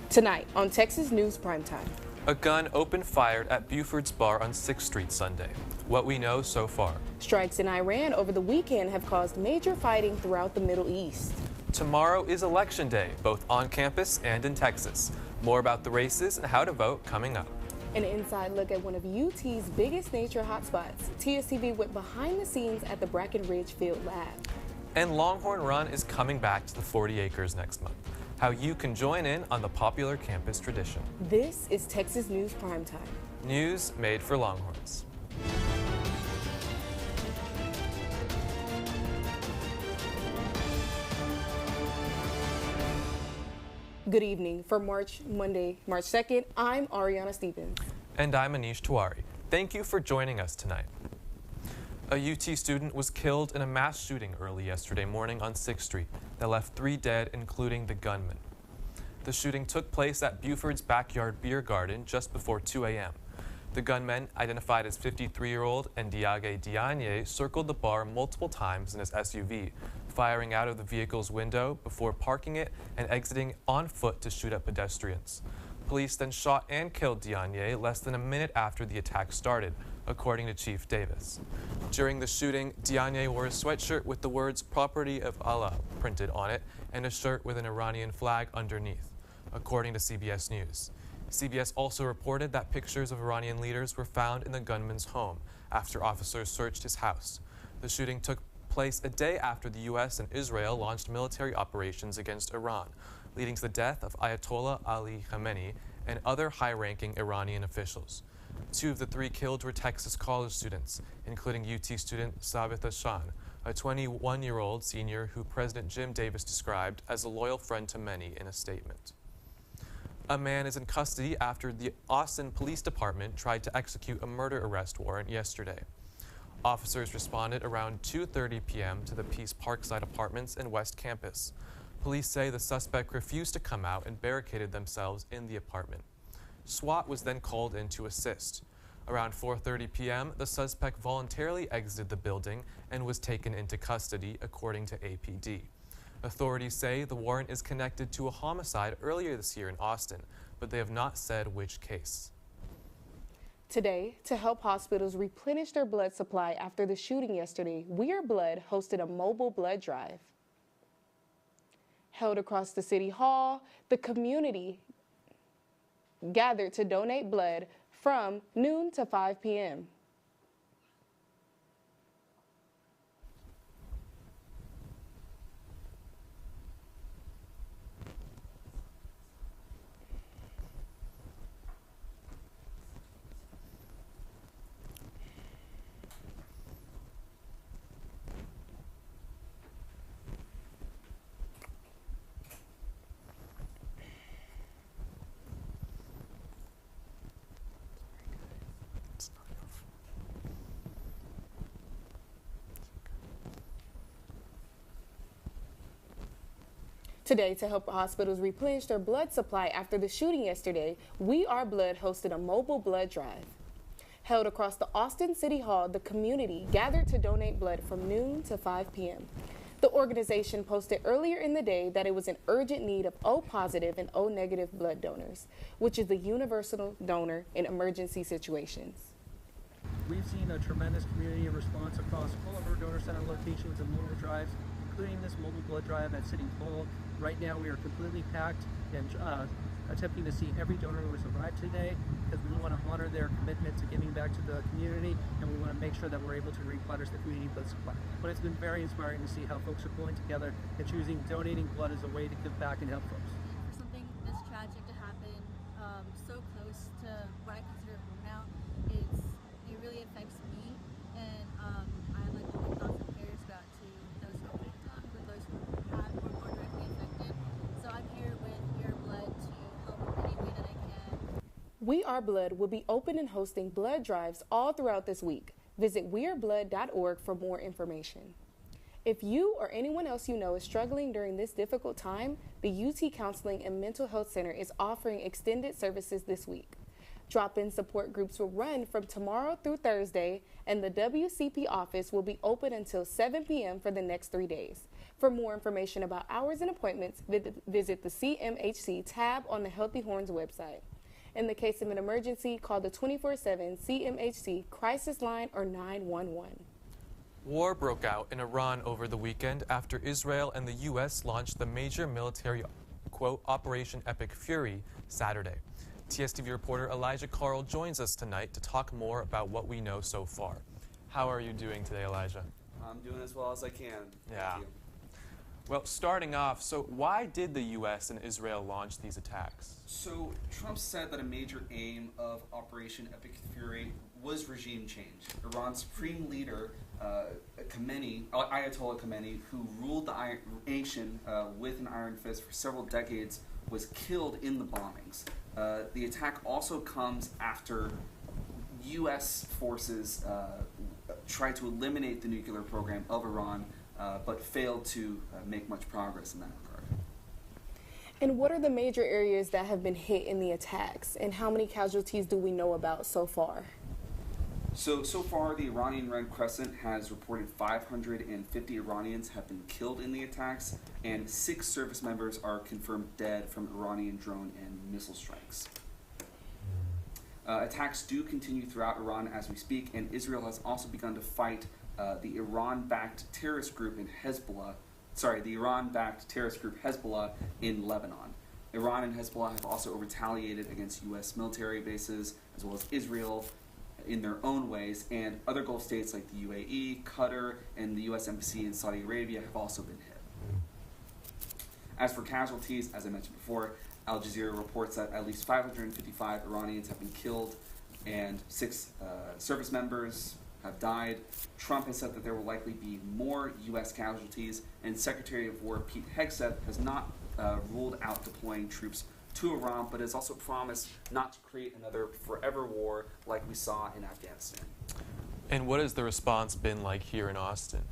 Tonight on Texas News Primetime. A gun opened fired at Buford's Bar on 6th Street Sunday. What we know so far. Strikes in Iran over the weekend have caused major fighting throughout the Middle East. Tomorrow is Election Day, both on campus and in Texas. More about the races and how to vote coming up. An inside look at one of UT's biggest nature hotspots. TSTV went behind the scenes at the Brackenridge Lab. And Longhorn Run is coming back to the 40 acres next month. How you can join in on the popular campus tradition. This is Texas News Primetime. News made for Longhorns. Good evening. For Monday, March 2nd, I'm Arianna Stevens. And I'm Aneesh Tiwari. Thank you for joining us tonight. A UT student was killed in a mass shooting early yesterday morning on 6th Street that left 3 dead, including the gunman. The shooting took place at Buford's backyard beer garden just before 2 a.m. The gunman, identified as 53-year-old Ndiage Dianye, circled the bar multiple times in his SUV, firing out of the vehicle's window before parking it and exiting on foot to shoot at pedestrians. Police then shot and killed Dianye less than a minute after the attack started, according to Chief Davis. During the shooting, Dianye wore a sweatshirt with the words "Property of Allah" printed on it and a shirt with an Iranian flag underneath, according to CBS News. CBS also reported that pictures of Iranian leaders were found in the gunman's home after officers searched his house. The shooting took place a day after the U.S. and Israel launched military operations against Iran, leading to the death of Ayatollah Ali Khamenei and other high-ranking Iranian officials. 2 of the 3 killed were Texas college students, including UT student Sabitha Shan, a 21-year-old senior who President Jim Davis described as a loyal friend to many in a statement. A man is in custody after the Austin Police Department tried to execute a murder arrest warrant yesterday. Officers responded around 2:30 p.m. to the Peace Parkside Apartments and West Campus. Police say the suspect refused to come out and barricaded themselves in the apartment. SWAT was then called in to assist. Around 4:30 p.m., the suspect voluntarily exited the building and was taken into custody, according to APD. Authorities say the warrant is connected to a homicide earlier this year in Austin, but they have not said which case. Today, to help hospitals replenish their blood supply after the shooting yesterday, We Are Blood hosted a mobile blood drive. Held across the City Hall, the community gathered to donate blood from noon to 5 p.m. Today, to help hospitals replenish their blood supply after the shooting yesterday, We Are Blood hosted a mobile blood drive. Held across the Austin City Hall, the community gathered to donate blood from noon to 5 p.m. The organization posted earlier in the day that it was in urgent need of O-positive and O-negative blood donors, which is the universal donor in emergency situations. We've seen a tremendous community response across all of our donor center locations and mobile drives, including this mobile blood drive at City Hall. Right now we are completely packed and attempting to see every donor who has arrived today, because we want to honor their commitment to giving back to the community, and we want to make sure that we're able to replenish the community blood supply. But it's been very inspiring to see how folks are pulling together and choosing donating blood as a way to give back and help folks. For something this tragic to happen so close to what I consider home now, it really affects me, and I have like only thoughts and prayers go out to those who are victims, with those who have or more directly affected. So I'm here with Your Blood to help in any way that I can. We Are Blood will be open and hosting blood drives all throughout this week. Visit weareblood.org for more information. If you or anyone else you know is struggling during this difficult time, the UT Counseling and Mental Health Center is offering extended services this week. Drop-in support groups will run from tomorrow through Thursday, and the WCP office will be open until 7 p.m. for the next 3 days. For more information about hours and appointments, visit the CMHC tab on the Healthy Horns website. In the case of an emergency, call the 24/7 CMHC crisis line or 911. War broke out in Iran over the weekend after Israel and the U.S. launched the major military, quote, Operation Epic Fury Saturday. TSTV reporter Elijah Carl joins us tonight to talk more about what we know so far. How are you doing today, Elijah? I'm doing as well as I can. Yeah. Thank you. Well, starting off, so why did the U.S. and Israel launch these attacks? So Trump said that a major aim of Operation Epic Fury was regime change. Iran's supreme leader, Ayatollah Khamenei, who ruled the nation with an iron fist for several decades, was killed in the bombings. The attack also comes after U.S. forces tried to eliminate the nuclear program of Iran, but failed to make much progress in that regard. And what are the major areas that have been hit in the attacks, and how many casualties do we know about so far? So far, the Iranian Red Crescent has reported 550 Iranians have been killed in the attacks, and 6 service members are confirmed dead from Iranian drone and missile strikes. Attacks do continue throughout Iran as we speak, and Israel has also begun to fight the Iran-backed terrorist group Hezbollah in Lebanon. Iran and Hezbollah have also retaliated against U.S. military bases, as well as Israel in their own ways, and other Gulf states like the UAE, Qatar, and the U.S. Embassy in Saudi Arabia have also been hit. As for casualties, as I mentioned before, Al Jazeera reports that at least 555 Iranians have been killed and 6 service members have died. Trump has said that there will likely be more U.S. casualties, and Secretary of War Pete Hegseth has not ruled out deploying troops to Iran, but has also promised not to create another forever war like we saw in Afghanistan. And what has the response been like here in Austin?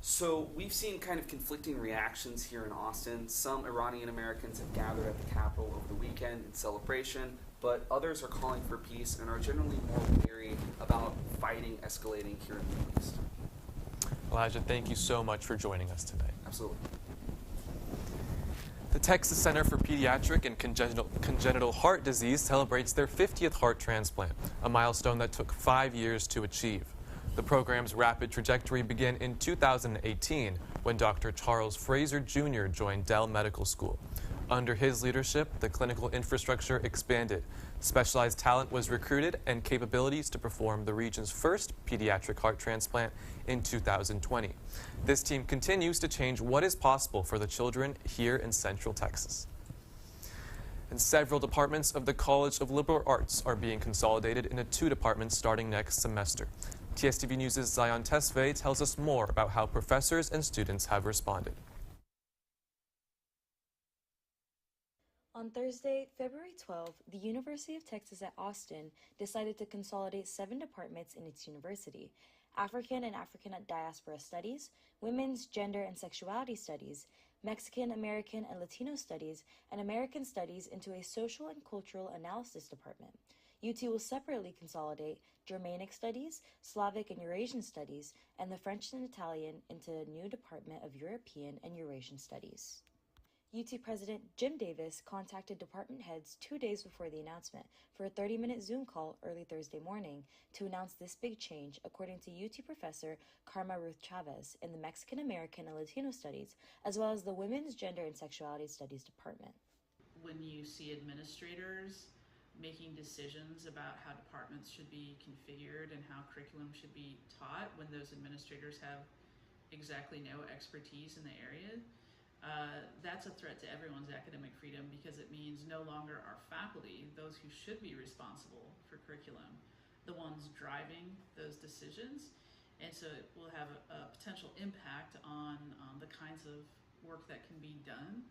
So we've seen kind of conflicting reactions here in Austin. Some Iranian Americans have gathered at the Capitol over the weekend in celebration, but others are calling for peace and are generally more wary about fighting escalating here in the Middle East. Elijah, thank you so much for joining us tonight. Absolutely. The Texas Center for Pediatric and Congenital Heart Disease celebrates their 50th heart transplant, a milestone that took 5 years to achieve. The program's rapid trajectory began in 2018 when Dr. Charles Fraser Jr. joined Dell Medical School. Under his leadership, the clinical infrastructure expanded. Specialized talent was recruited and capabilities to perform the region's first pediatric heart transplant in 2020. This team continues to change what is possible for the children here in Central Texas. And several departments of the College of Liberal Arts are being consolidated into 2 departments starting next semester. TSTV News' Zion Tesfaye tells us more about how professors and students have responded. On Thursday, February 12, the University of Texas at Austin decided to consolidate 7 departments in its university: African and African Diaspora Studies, Women's, Gender, and Sexuality Studies, Mexican, American, and Latino Studies, and American Studies into a Social and Cultural Analysis department. UT will separately consolidate Germanic Studies, Slavic and Eurasian Studies, and the French and Italian into a new Department of European and Eurasian Studies. UT President Jim Davis contacted department heads 2 days before the announcement for a 30-minute Zoom call early Thursday morning to announce this big change, according to UT professor Karma Ruth Chavez in the Mexican American and Latino Studies, as well as the Women's, Gender, and Sexuality Studies department. When you see administrators making decisions about how departments should be configured and how curriculum should be taught, when those administrators have exactly no expertise in the area, that's a threat to everyone's academic freedom, because it means no longer are faculty, those who should be responsible for curriculum, the ones driving those decisions. And so it will have a potential impact on the kinds of work that can be done.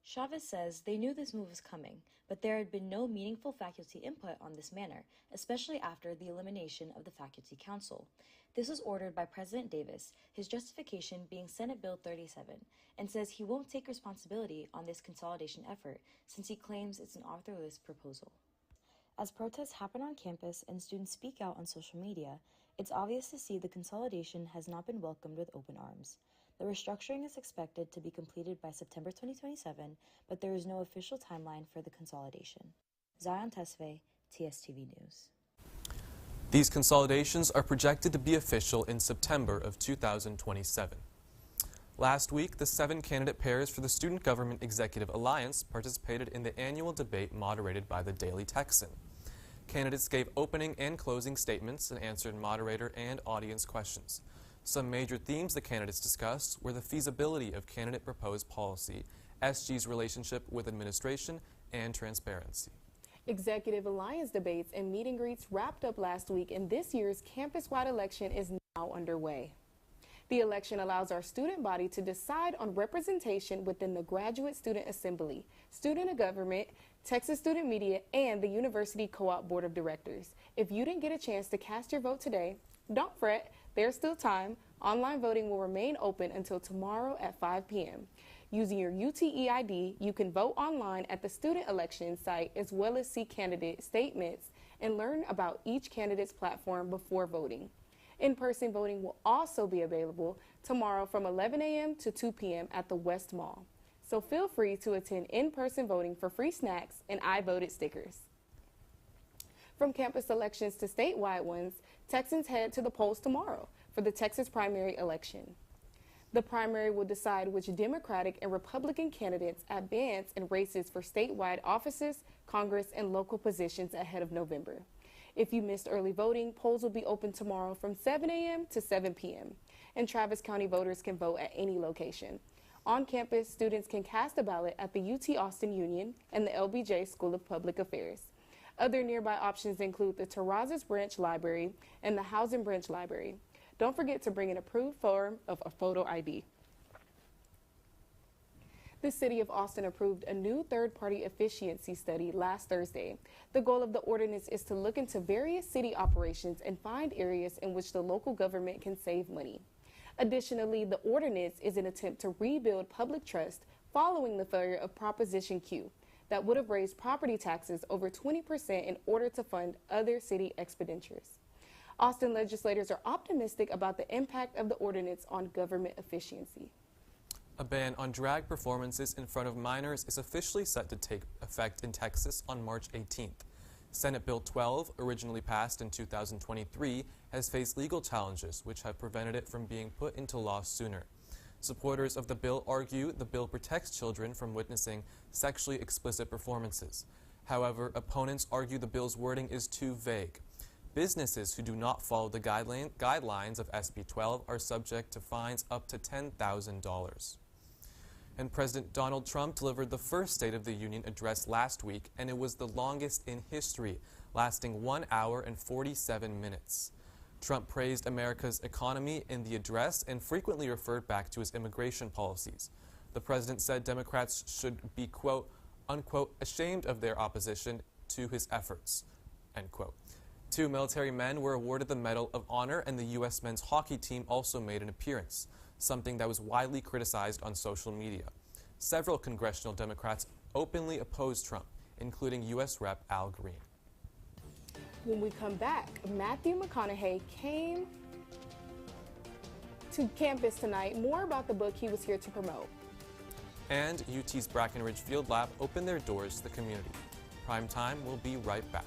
Chavez says they knew this move was coming, but there had been no meaningful faculty input on this manner, especially after the elimination of the Faculty Council. This was ordered by President Davis, his justification being Senate Bill 37, and says he won't take responsibility on this consolidation effort since he claims it's an authorless proposal. As protests happen on campus and students speak out on social media, it's obvious to see the consolidation has not been welcomed with open arms. The restructuring is expected to be completed by September 2027, but there is no official timeline for the consolidation. Zion Tesfaye, TSTV News. These consolidations are projected to be official in September of 2027. Last week, the 7 candidate pairs for the Student Government Executive Alliance participated in the annual debate moderated by the Daily Texan. Candidates gave opening and closing statements and answered moderator and audience questions. Some major themes the candidates discussed were the feasibility of candidate proposed policy, SG's relationship with administration, and transparency. Executive Alliance debates and meet and greets wrapped up last week, and this year's campus-wide election is now underway. The election allows our student body to decide on representation within the Graduate Student Assembly, Student of Government, Texas Student Media, and the University Co-op Board of Directors. If you didn't get a chance to cast your vote today, don't fret, there's still time. Online voting will remain open until tomorrow at 5 p.m. Using your UTE ID, you can vote online at the student election site as well as see candidate statements and learn about each candidate's platform before voting. In-person voting will also be available tomorrow from 11 a.m. to 2 p.m. at the West Mall. So feel free to attend in-person voting for free snacks and I voted stickers. From campus elections to statewide ones, Texans head to the polls tomorrow for the Texas primary election. The primary will decide which Democratic and Republican candidates advance in races for statewide offices, Congress, and local positions ahead of November. If you missed early voting, polls will be open tomorrow from 7 a.m. to 7 p.m., and Travis County voters can vote at any location. On campus, students can cast a ballot at the UT Austin Union and the LBJ School of Public Affairs. Other nearby options include the Terrazas Branch Library and the Housing Branch Library. Don't forget to bring an approved form of a photo ID. The City of Austin approved a new third-party efficiency study last Thursday. The goal of the ordinance is to look into various city operations and find areas in which the local government can save money. Additionally, the ordinance is an attempt to rebuild public trust following the failure of Proposition Q that would have raised property taxes over 20% in order to fund other city expenditures. Austin legislators are optimistic about the impact of the ordinance on government efficiency. A ban on drag performances in front of minors is officially set to take effect in Texas on March 18th. Senate Bill 12, originally passed in 2023, has faced legal challenges which have prevented it from being put into law sooner. Supporters of the bill argue the bill protects children from witnessing sexually explicit performances. However, opponents argue the bill's wording is too vague. Businesses who do not follow the guidelines of SB 12 are subject to fines up to $10,000. And President Donald Trump delivered the first State of the Union address last week, and it was the longest in history, lasting 1 hour and 47 minutes. Trump praised America's economy in the address and frequently referred back to his immigration policies. The president said Democrats should be, quote, unquote, ashamed of their opposition to his efforts, end quote. 2 military men were awarded the Medal of Honor, and the U.S. men's hockey team also made an appearance, something that was widely criticized on social media. Several congressional Democrats openly opposed Trump, including U.S. Rep. Al Green. When we come back, Matthew McConaughey came to campus tonight. More about the book he was here to promote. And UT's Brackenridge Field Lab opened their doors to the community. PrimeTime will be right back.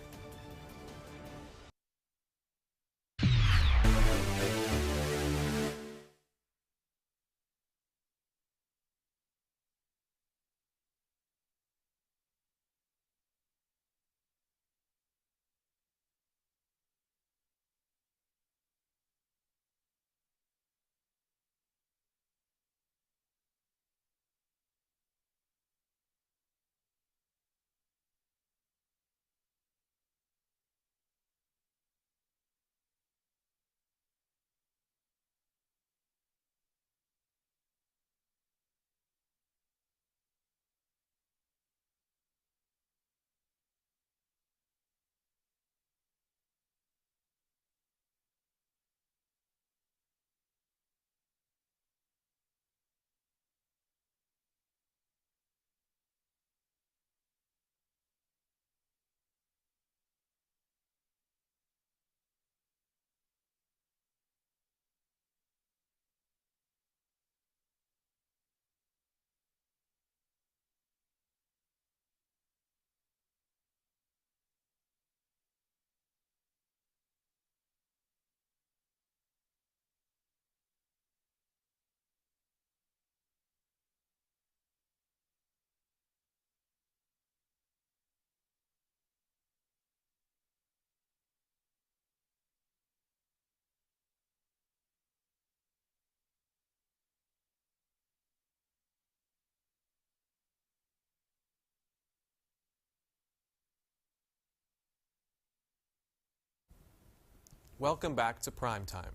Welcome back to Primetime.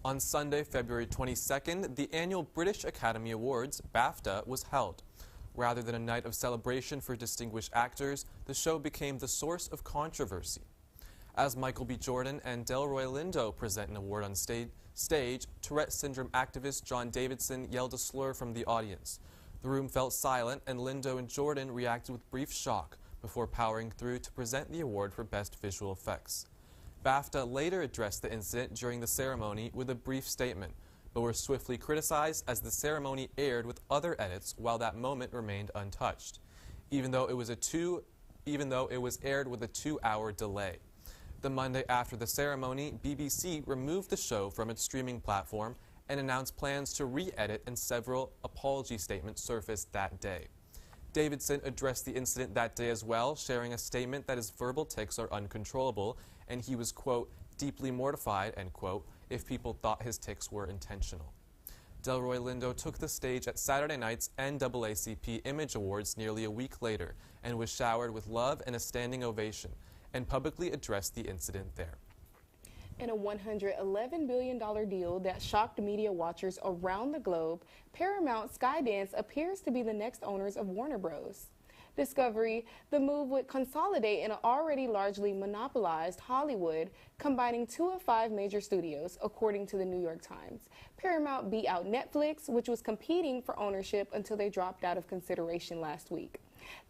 On Sunday, February 22nd, the annual British Academy Awards, BAFTA, was held. Rather than a night of celebration for distinguished actors, the show became the source of controversy. As Michael B. Jordan and Delroy Lindo present an award on stage, Tourette syndrome activist John Davidson yelled a slur from the audience. The room felt silent, and Lindo and Jordan reacted with brief shock before powering through to present the award for Best Visual Effects. BAFTA later addressed the incident during the ceremony with a brief statement, but were swiftly criticized as the ceremony aired with other edits while that moment remained untouched, even though it was aired with a 2-hour delay. The Monday after the ceremony, BBC removed the show from its streaming platform and announced plans to re-edit, and several apology statements surfaced that day. Davidson addressed the incident that day as well, sharing a statement that his verbal tics are uncontrollable, and he was, quote, deeply mortified, end quote, if people thought his tics were intentional. Delroy Lindo took the stage at Saturday night's NAACP Image Awards nearly a week later and was showered with love and a standing ovation, and publicly addressed the incident there. In a $111 billion deal that shocked media watchers around the globe, Paramount Skydance appears to be the next owners of Warner Bros. Discovery, the move would consolidate an already largely monopolized Hollywood, combining 2 of 5 major studios, according to the New York Times. Paramount beat out Netflix, which was competing for ownership until they dropped out of consideration last week.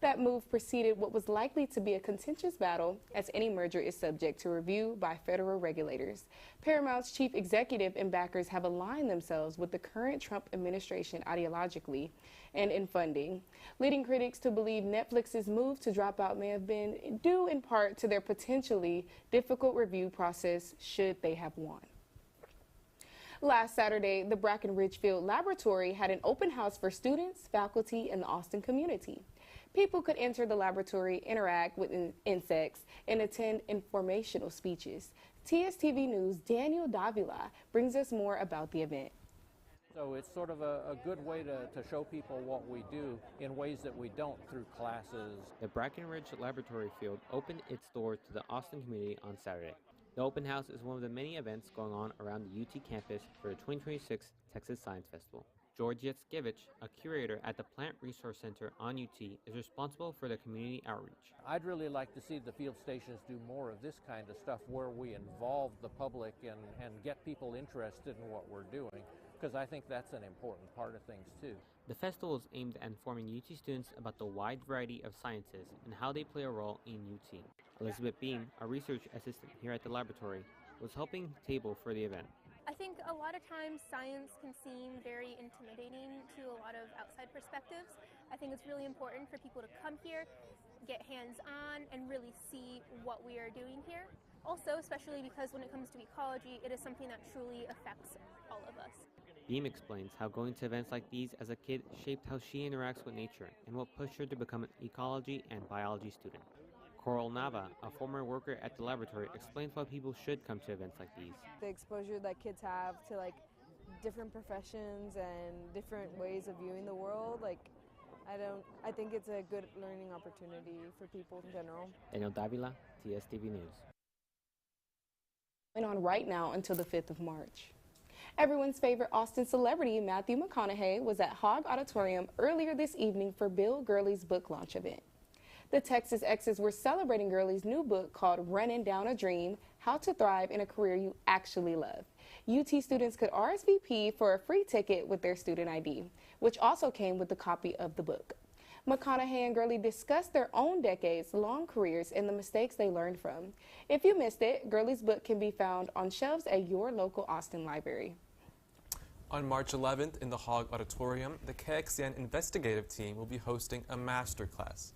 That move preceded what was likely to be a contentious battle, as any merger is subject to review by federal regulators. Paramount's chief executive and backers have aligned themselves with the current Trump administration ideologically and in funding, leading critics to believe Netflix's move to drop out may have been due in part to their potentially difficult review process should they have won. Last Saturday, the Brackenridge Laboratory had an open house for students, faculty, and the Austin community. People could enter the laboratory, interact with insects, and attend informational speeches. TSTV News' Daniel Davila brings us more about the event. So it's sort of a good way to show people what we do in ways that we don't through classes. The Brackenridge Laboratory Field opened its doors to the Austin community on Saturday. The open house is one of the many events going on around the UT campus for the 2026 Texas Science Festival. George Yatskiewicz, a curator at the Plant Resource Center on UT, is responsible for the community outreach. I'd really like to see the field stations do more of this kind of stuff where we involve the public and get people interested in what we're doing, because I think that's an important part of things too. The festival is aimed at informing UT students about the wide variety of sciences and how they play a role in UT. Elizabeth Beam, a research assistant here at the laboratory, was helping table for the event. I think a lot of times science can seem very intimidating to a lot of outside perspectives. I think it's really important for people to come here, get hands-on, and really see what we are doing here. Also, especially because when it comes to ecology, it is something that truly affects all of us. Beam explains how going to events like these as a kid shaped how she interacts with nature and what pushed her to become an ecology and biology student. Coral Nava, a former worker at the laboratory, explains why people should come to events like these. The exposure that kids have to different professions and different ways of viewing the world, I think it's a good learning opportunity for people in general. Daniel Davila, TSTV News. Going on right now until the 5th of March. Everyone's favorite Austin celebrity, Matthew McConaughey, was at Hogg Auditorium earlier this evening for Bill Gurley's book launch event. The Texas Exes were celebrating Gurley's new book called Running Down a Dream, How to Thrive in a Career You Actually Love. UT students could RSVP for a free ticket with their student ID, which also came with a copy of the book. McConaughey and Gurley discussed their own decades-long careers and the mistakes they learned from. If you missed it, Gurley's book can be found on shelves at your local Austin library. On March 11th in the Hogg Auditorium, the KXAN investigative team will be hosting a masterclass.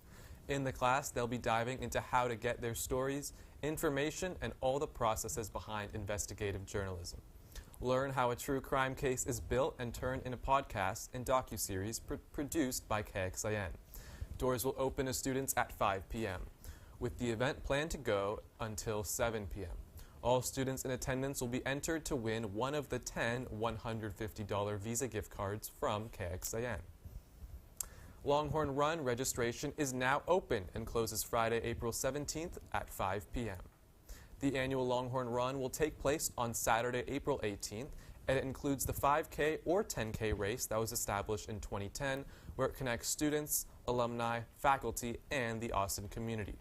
In the class, they'll be diving into how to get their stories, information, and all the processes behind investigative journalism. Learn how a true crime case is built and turned into podcasts and docuseries produced by KXAN. Doors will open to students at 5 p.m., with the event planned to go until 7 p.m. All students in attendance will be entered to win one of the 10 $150 Visa gift cards from KXAN. Longhorn Run registration is now open and closes Friday, April 17th at 5 p.m. The annual Longhorn Run will take place on Saturday, April 18th, and it includes the 5K or 10K race that was established in 2010, where it connects students, alumni, faculty, and the Austin community.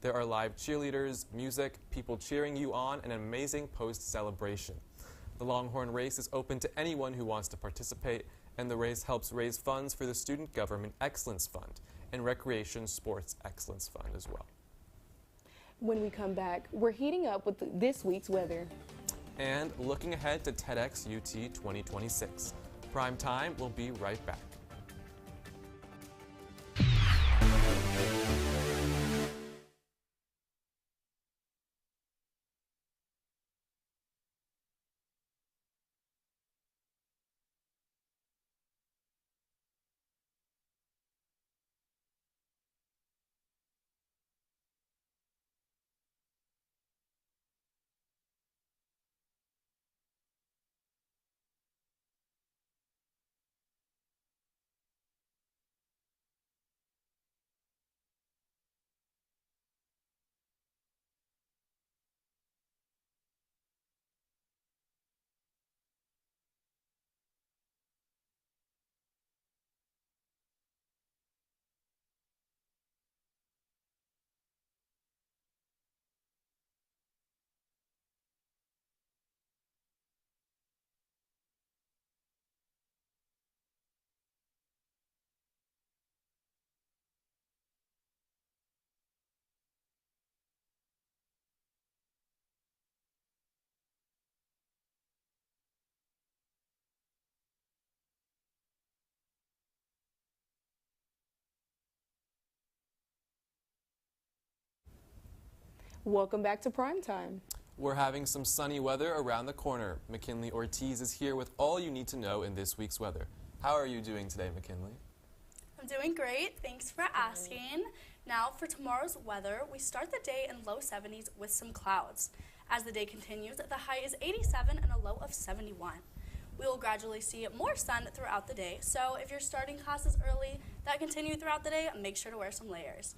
There are live cheerleaders, music, people cheering you on, and an amazing post-celebration. The Longhorn race is open to anyone who wants to participate, and the race helps raise funds for the Student Government Excellence Fund and Recreation Sports Excellence Fund as well. When we come back, we're heating up with this week's weather. And looking ahead to TEDx UT 2026. Prime Time will be right back. Welcome back to Primetime. We're having some sunny weather around the corner. McKinley Ortiz is here with all you need to know in this week's weather. How are you doing today, McKinley? I'm doing great. Thanks for asking. Now for tomorrow's weather, we start the day in low 70s with some clouds. As the day continues, the high is 87 and a low of 71. We will gradually see more sun throughout the day, so if you're starting classes early that continue throughout the day, make sure to wear some layers.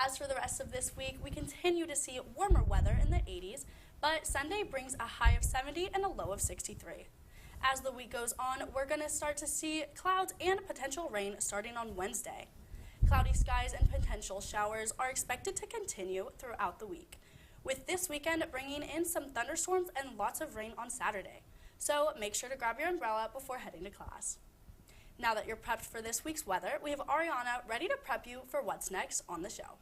As for the rest of this week, we continue to see warmer weather in the 80s, but Sunday brings a high of 70 and a low of 63. As the week goes on, we're going to start to see clouds and potential rain starting on Wednesday. Cloudy skies and potential showers are expected to continue throughout the week, with this weekend bringing in some thunderstorms and lots of rain on Saturday. So make sure to grab your umbrella before heading to class. Now that you're prepped for this week's weather, we have Arianna ready to prep you for what's next on the show.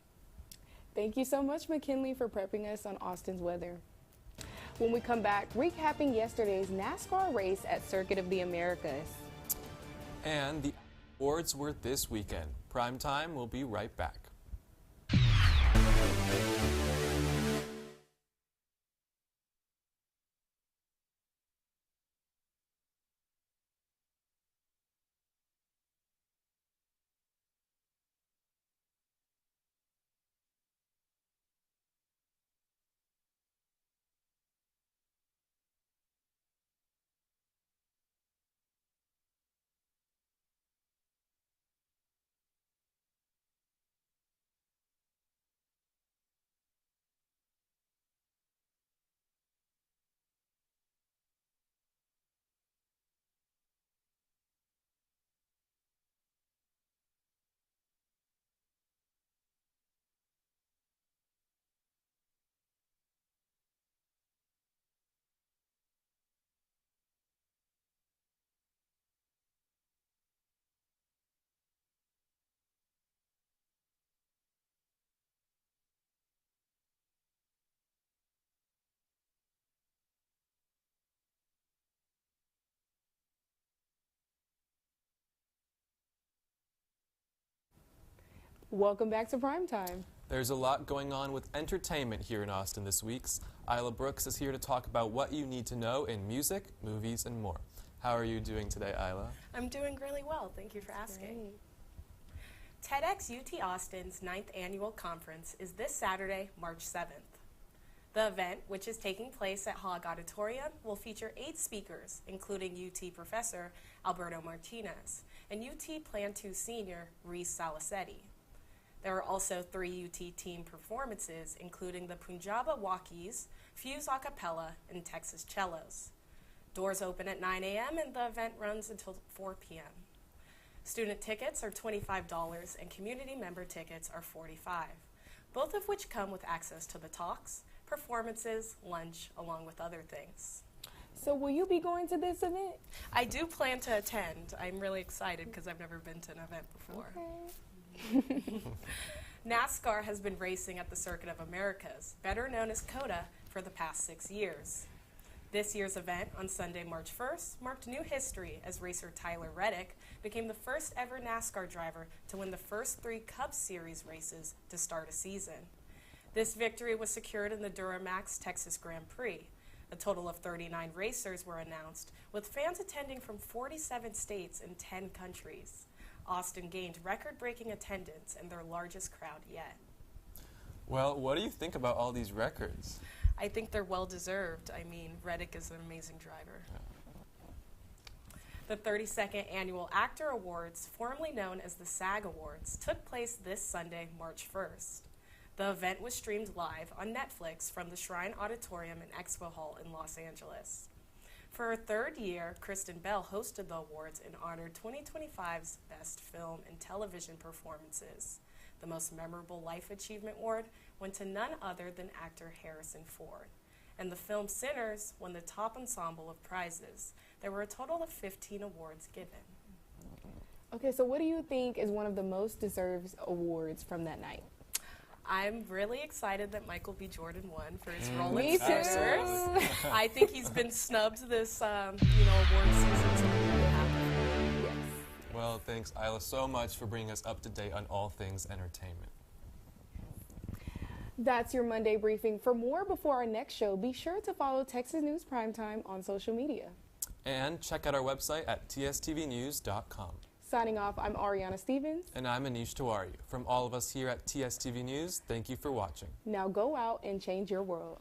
Thank you so much, McKinley, for prepping us on Austin's weather. When we come back, recapping yesterday's NASCAR race at Circuit of the Americas. And the awards were this weekend. Primetime will be right back. Welcome back to Primetime. There's a lot going on with entertainment here in Austin this week. Isla Brooks is here to talk about what you need to know in music, movies, and more. How are you doing today, Isla? I'm doing really well. Thank you for asking. TEDx UT Austin's 9th annual conference is this Saturday, March 7th. The event, which is taking place at Hogg Auditorium, will feature 8 speakers, including UT professor Alberto Martinez and UT Plan 2 senior Reese Salicetti. There are also 3 UT team performances, including the Punjaba Walkies, Fuse a cappella, and Texas Cellos. Doors open at 9 a.m. and the event runs until 4 p.m. Student tickets are $25 and community member tickets are $45, both of which come with access to the talks, performances, lunch, along with other things. So will you be going to this event? I do plan to attend. I'm really excited because I've never been to an event before. Okay. NASCAR has been racing at the Circuit of Americas, better known as COTA, for the past 6 years. This year's event on Sunday, March 1st, marked new history as racer Tyler Reddick became the first ever NASCAR driver to win the first 3 Cup Series races to start a season. This victory was secured in the Duramax Texas Grand Prix. A total of 39 racers were announced, with fans attending from 47 states and 10 countries. Austin gained record-breaking attendance and their largest crowd yet. Well, what do you think about all these records? I think they're well-deserved. I mean, Reddick is an amazing driver. The 32nd Annual Actor Awards, formerly known as the SAG Awards, took place this Sunday, March 1st. The event was streamed live on Netflix from the Shrine Auditorium and Expo Hall in Los Angeles. For her 3rd year, Kristen Bell hosted the awards and honored 2025's Best Film and Television Performances. The Most Memorable Life Achievement Award went to none other than actor Harrison Ford. And the film Sinners won the top ensemble of prizes. There were a total of 15 awards given. Okay, so what do you think is one of the most deserved awards from that night? I'm really excited that Michael B. Jordan won for his role Me in too. Sinners. I think he's been snubbed this, award season, so I'm really happy. Yes. Well, thanks, Isla, so much for bringing us up to date on all things entertainment. That's your Monday briefing. For more before our next show, be sure to follow Texas News Primetime on social media. And check out our website at tstvnews.com. Signing off, I'm Arianna Stevens. And I'm Aneesh Tiwari. From all of us here at TSTV News, thank you for watching. Now go out and change your world.